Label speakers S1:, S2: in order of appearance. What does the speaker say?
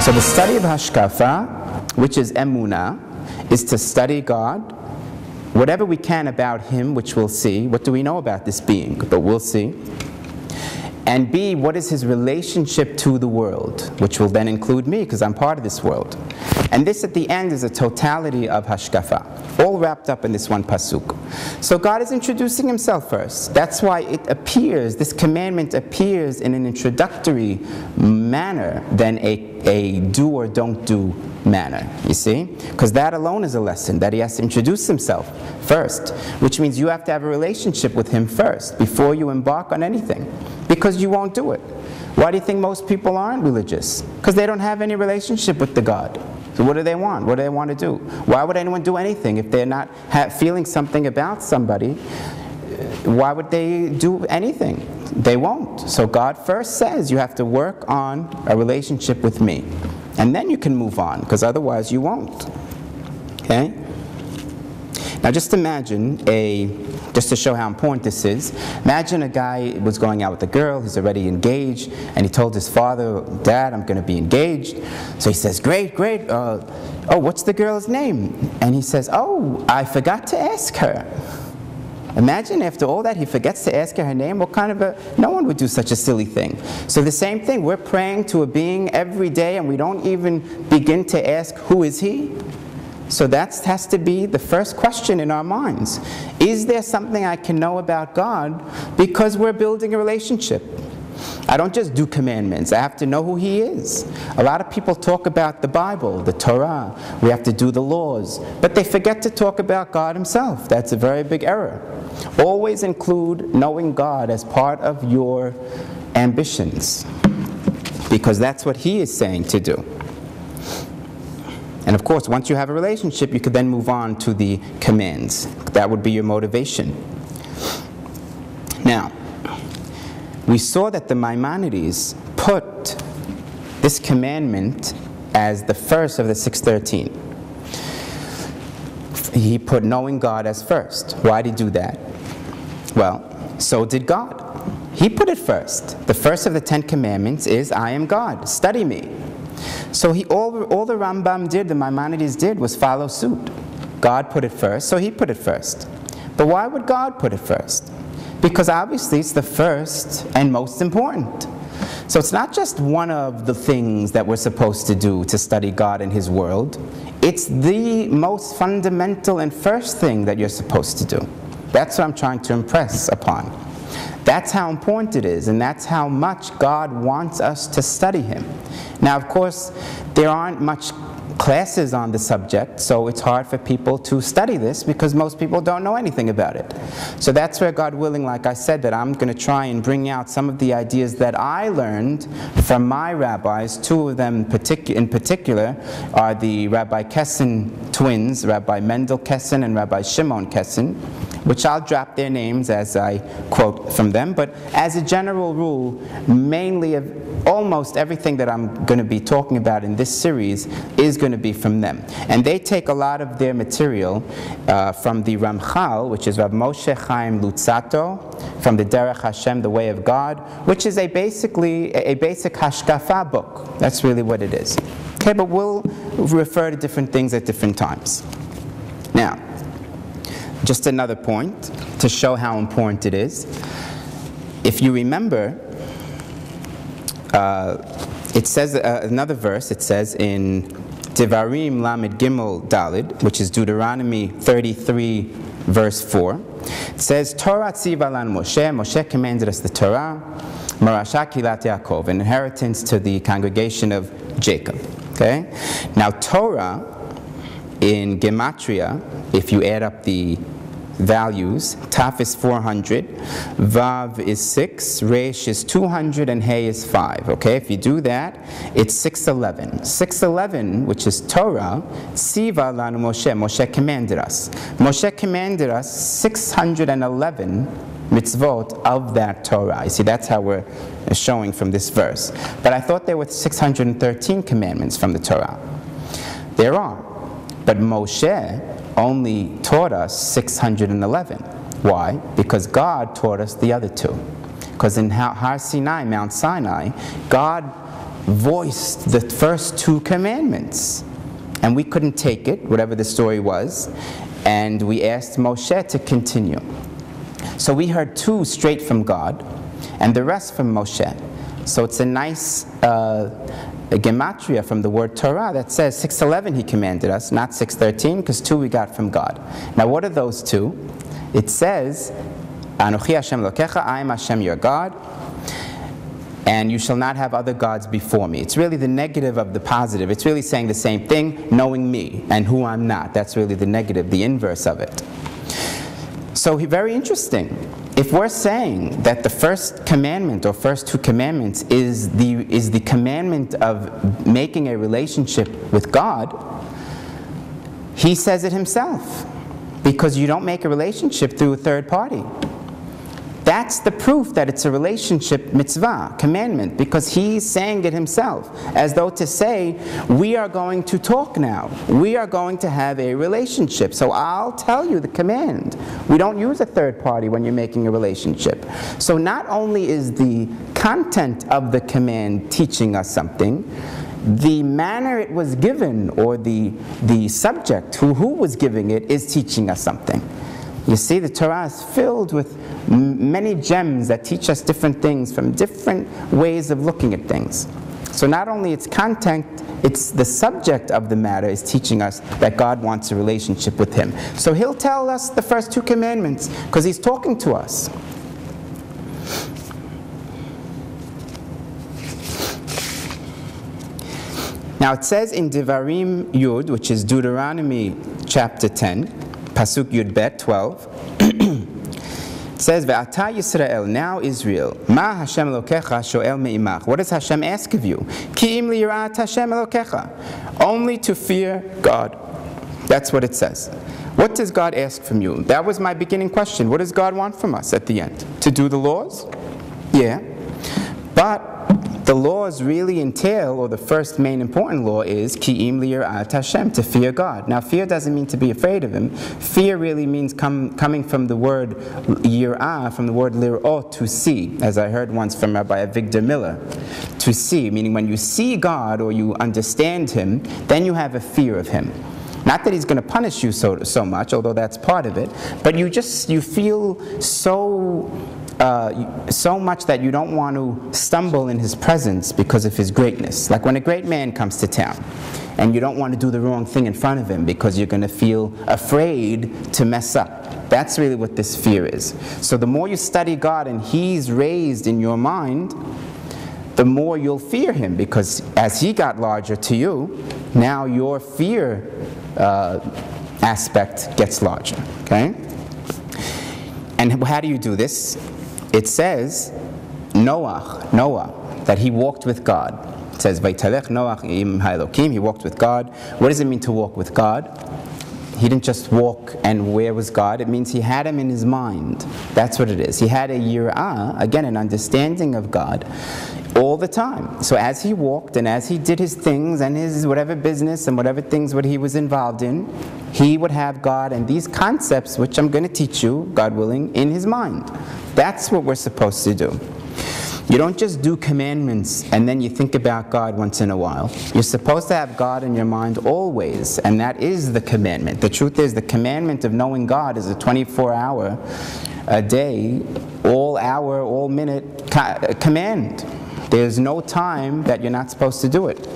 S1: So the study of Hashkafa, which is Emunah, is to study God, whatever we can about Him, which we'll see. What do we know about this being? But we'll see. And B, what is His relationship to the world, which will then include me, because I'm part of this world. And this at the end is a totality of Hashkafa, all wrapped up in this one pasuk. So God is introducing Himself first. That's why it appears, this commandment appears in an introductory manner than a do or don't do manner, you see? Because that alone is a lesson, that He has to introduce Himself first, which means you have to have a relationship with Him first before you embark on anything, because you won't do it. Why do you think most people aren't religious? Because they don't have any relationship with the God. So what do they want? What do they want to do? Why would anyone do anything if they're not feeling something about somebody? Why would they do anything? They won't. So God first says you have to work on a relationship with me. And then you can move on, because otherwise you won't. Okay? Now just imagine just to show how important this is, imagine a guy was going out with a girl, he's already engaged, and he told his father, Dad, I'm going to be engaged. So he says, great, oh, what's the girl's name? And he says, oh, I forgot to ask her. Imagine after all that he forgets to ask her name. What kind of no one would do such a silly thing. So the same thing, we're praying to a being every day and we don't even begin to ask, who is he? So that has to be the first question in our minds. Is there something I can know about God because we're building a relationship? I don't just do commandments. I have to know who He is. A lot of people talk about the Bible, the Torah. We have to do the laws. But they forget to talk about God Himself. That's a very big error. Always include knowing God as part of your ambitions, because that's what He is saying to do. And of course, once you have a relationship, you could then move on to the commands. That would be your motivation. Now, we saw that the Maimonides put this commandment as the first of the 613. He put knowing God as first. Why did he do that? Well, so did God. He put it first. The first of the 10 commandments is, I am God, study me. So all the Rambam did, the Maimonides did, was follow suit. God put it first, so he put it first. But why would God put it first? Because obviously it's the first and most important. So it's not just one of the things that we're supposed to do to study God and His world. It's the most fundamental and first thing that you're supposed to do. That's what I'm trying to impress upon. That's how important it is, and that's how much God wants us to study Him. Now, of course, there aren't much classes on the subject, so it's hard for people to study this because most people don't know anything about it. So that's where, God willing, like I said, that I'm going to try and bring out some of the ideas that I learned from my rabbis. Two of them in particular are the Rabbi Kessin twins, Rabbi Mendel Kessin and Rabbi Shimon Kessin, which I'll drop their names as I quote from them. But as a general rule, mainly of almost everything that I'm going to be talking about in this series is going to be from them. And they take a lot of their material from the Ramchal, which is Rav Moshe Chaim Lutzato, from the Derech Hashem, the Way of God, which is basically a basic Hashkafa book. That's really what it is. Okay, but we'll refer to different things at different times. Now, just another point to show how important it is. If you remember, it says another verse. It says in Devarim Lamed Gimel Dalid, which is Deuteronomy 33, verse 4. It says, Torah tziva lan Moshe. Moshe commanded us the Torah, Marasha Kilat Yaakov, an inheritance to the congregation of Jacob. Okay. Now Torah in Gematria, if you add up the values, Taf is 400, Vav is 6, Resh is 200, and Hey is 5. Okay, if you do that, it's 611. 611, which is Torah, Tziva lanu Moshe. Moshe commanded us. Moshe commanded us 611 mitzvot of that Torah. You see, that's how we're showing from this verse. But I thought there were 613 commandments from the Torah. There are. But Moshe only taught us 611. Why? Because God taught us the other two. Because in Har Sinai, Mount Sinai, God voiced the first 2 commandments. And we couldn't take it, whatever the story was, and we asked Moshe to continue. So we heard 2 straight from God, and the rest from Moshe. So it's a nice gematria from the word Torah that says 6:11 he commanded us, not 6:13, because 2 we got from God. Now what are those 2? It says, Anochi Hashem Elokecha, I am Hashem your God, and you shall not have other gods before me. It's really the negative of the positive. It's really saying the same thing, knowing me and who I'm not. That's really the negative, the inverse of it. So very interesting. If we're saying that the first commandment or first 2 commandments is the commandment of making a relationship with God, he says it himself. Because you don't make a relationship through a third party. That's the proof that it's a relationship mitzvah, commandment, because he's saying it himself, as though to say, we are going to talk now. We are going to have a relationship. So I'll tell you the command. We don't use a third party when you're making a relationship. So not only is the content of the command teaching us something, the manner it was given, or the subject, who was giving it, is teaching us something. You see, the Torah is filled with many gems that teach us different things from different ways of looking at things. So not only its content, it's the subject of the matter is teaching us that God wants a relationship with him. So he'll tell us the first 2 commandments because he's talking to us. Now it says in Devarim Yud, which is Deuteronomy chapter 10, Pasuk Yud Bet 12, it says, Ve'ata Yisrael, now Israel, Ma Hashem Elokecha sho'el me'imach. What does Hashem ask of you? Ki im li'yirat Hashem Elokecha. Only to fear God. That's what it says. What does God ask from you? That was my beginning question. What does God want from us at the end? To do the laws? Yeah. But the laws really entail, or the first main important law is Ki im li'yirat Hashem, to fear God. Now fear doesn't mean to be afraid of him. Fear really means coming from the word yirah, from the word lir'ot, to see, as I heard once from Rabbi Avigdor Miller. To see, meaning when you see God or you understand him, then you have a fear of him. Not that he's going to punish you so much, although that's part of it, but you feel so much that you don't want to stumble in his presence because of his greatness. Like when a great man comes to town, and you don't want to do the wrong thing in front of him because you're going to feel afraid to mess up. That's really what this fear is. So the more you study God and he's raised in your mind, the more you'll fear him, because as he got larger to you, now your fear aspect gets larger. Okay? And how do you do this? It says, Noah, that he walked with God. It says, Vaytalech Noach im ha'elokim, he walked with God. What does it mean to walk with God? He didn't just walk and where was God? It means he had him in his mind. That's what it is. He had a yirah, again, an understanding of God all the time. So as he walked and as he did his things and his whatever business and whatever things what he was involved in, he would have God and these concepts, which I'm going to teach you, God willing, in his mind. That's what we're supposed to do. You don't just do commandments and then you think about God once in a while. You're supposed to have God in your mind always, and that is the commandment. The truth is, the commandment of knowing God is a 24-hour a day, all hour, all minute command. There's no time that you're not supposed to do it.